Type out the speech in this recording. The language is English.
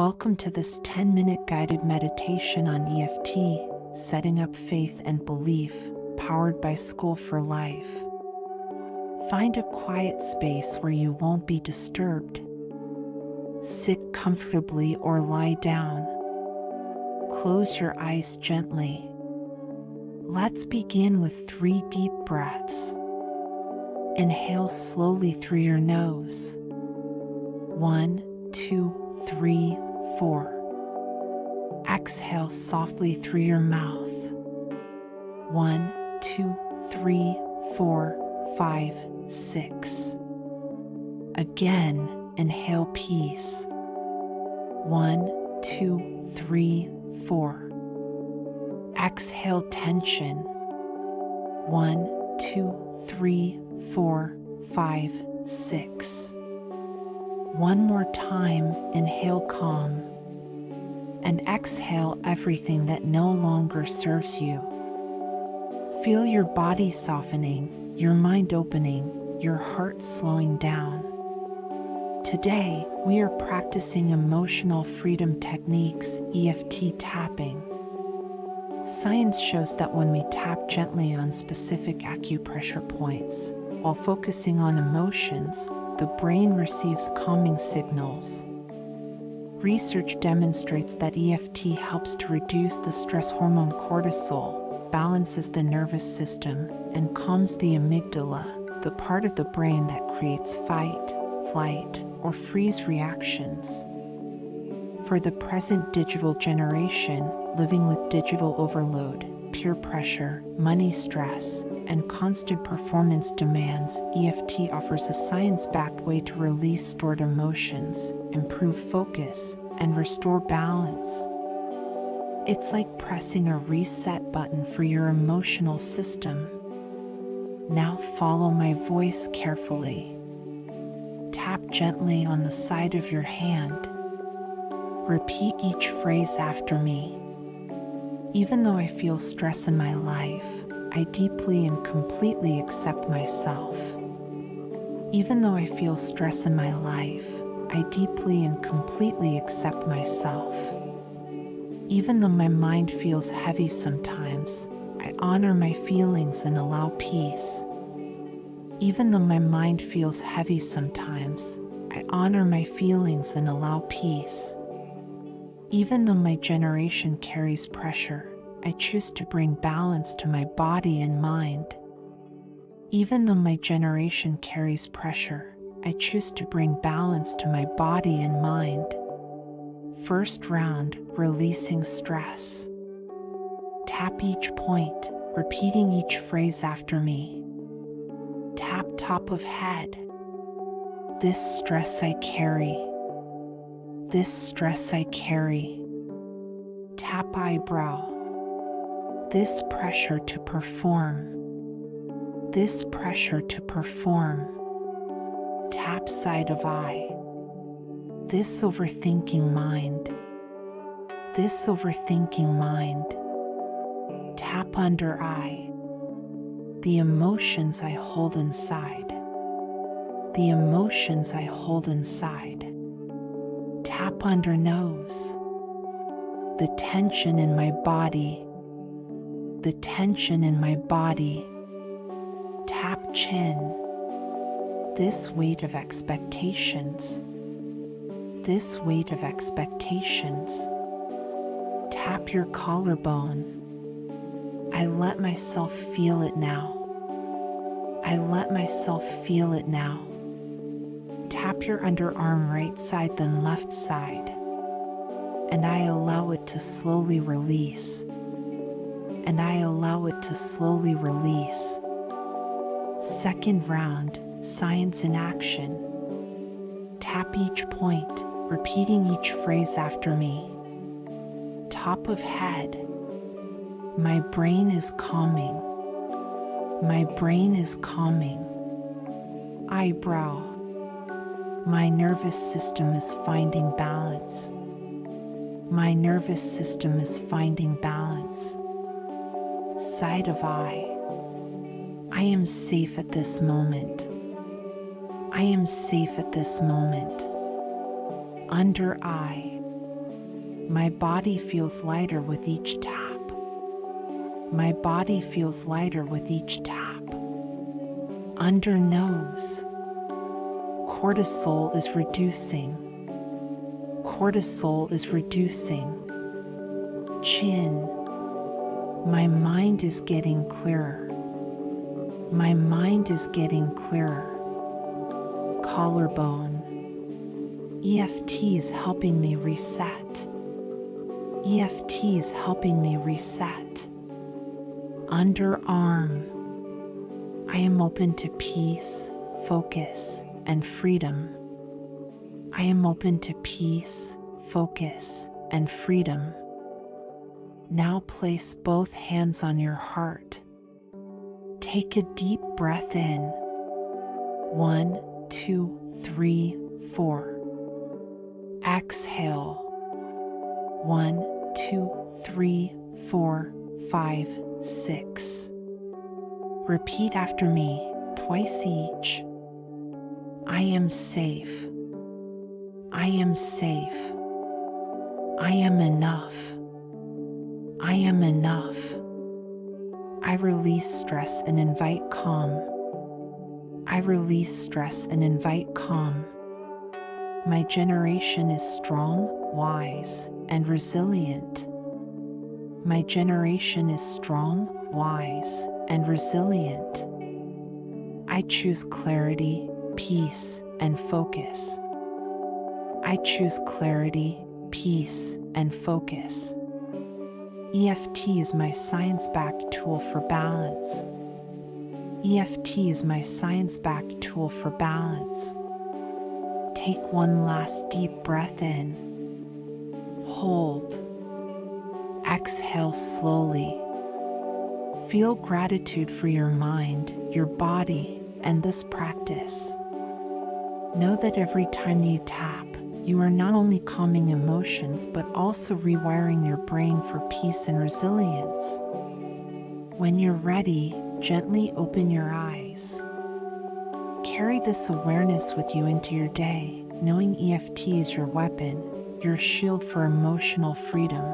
Welcome to this 10-minute guided meditation on EFT, setting up faith and belief, powered by School for Life. Find a quiet space where you won't be disturbed. Sit comfortably or lie down. Close your eyes gently. Let's begin with 3 deep breaths. Inhale slowly through your nose. 1, 2, 3, 4. Exhale softly through your mouth. 1, 2, 3, 4, 5, 6. Again, inhale peace. 1, 2, 3, 4. Exhale tension. 1, 2, 3, 4, 5, 6. One more time, inhale calm, and exhale everything that no longer serves you. Feel your body softening, your mind opening, your heart slowing down. Today, we are practicing emotional freedom techniques, EFT tapping. Science shows that when we tap gently on specific acupressure points, while focusing on emotions, the brain receives calming signals. Research demonstrates that EFT helps to reduce the stress hormone cortisol, balances the nervous system, and calms the amygdala, the part of the brain that creates fight, flight, or freeze reactions. For the present digital generation, living with digital overload, peer pressure, money stress, and constant performance demands, EFT offers a science-backed way to release stored emotions, improve focus, and restore balance. It's like pressing a reset button for your emotional system. Now follow my voice carefully. Tap gently on the side of your hand. Repeat each phrase after me. Even though I feel stress in my life, I deeply and completely accept myself. Even though I feel stress in my life, I deeply and completely accept myself. Even though my mind feels heavy sometimes, I honor my feelings and allow peace. Even though my mind feels heavy sometimes, I honor my feelings and allow peace. Even though my generation carries pressure, I choose to bring balance to my body and mind. Even though my generation carries pressure, I choose to bring balance to my body and mind. First round, releasing stress. Tap each point, repeating each phrase after me. Tap top of head. This stress I carry. This stress I carry. Tap eyebrow. This pressure to perform. This pressure to perform. Tap side of eye. This overthinking mind. This overthinking mind. Tap under eye. The emotions I hold inside. The emotions I hold inside. Tap under nose. The tension in my body. The tension in my body. Tap chin. This weight of expectations. This weight of expectations. Tap your collarbone. I let myself feel it now. I let myself feel it now. Tap your underarm right side then left side. And I allow it to slowly release. And I allow it to slowly release. Second round, science in action. Tap each point, repeating each phrase after me. Top of head. My brain is calming. My brain is calming. Eyebrow. My nervous system is finding balance. My nervous system is finding balance. Side of eye. I am safe at this moment. I am safe at this moment. Under eye. My body feels lighter with each tap. My body feels lighter with each tap. Under nose. Cortisol is reducing. Cortisol is reducing. Chin. My mind is getting clearer. My mind is getting clearer. Collarbone. EFT is helping me reset. EFT is helping me reset. Underarm. I am open to peace, focus, and freedom. I am open to peace, focus, and freedom. Now place both hands on your heart. Take a deep breath in. 1, 2, 3, 4. Exhale. 1, 2, 3, 4, 5, 6. Repeat after me, twice each. I am safe. I am safe. I am enough. I am enough. I release stress and invite calm. I release stress and invite calm. My generation is strong, wise, and resilient. My generation is strong, wise, and resilient. I choose clarity, peace, and focus. I choose clarity, peace, and focus. EFT is my science-backed tool for balance. EFT is my science-backed tool for balance. Take one last deep breath in. Hold. Exhale slowly. Feel gratitude for your mind, your body, and this practice. Know that every time you tap, you are not only calming emotions but also rewiring your brain for peace and resilience. When you're ready, gently open your eyes. Carry this awareness with you into your day, knowing EFT is your weapon, your shield for emotional freedom.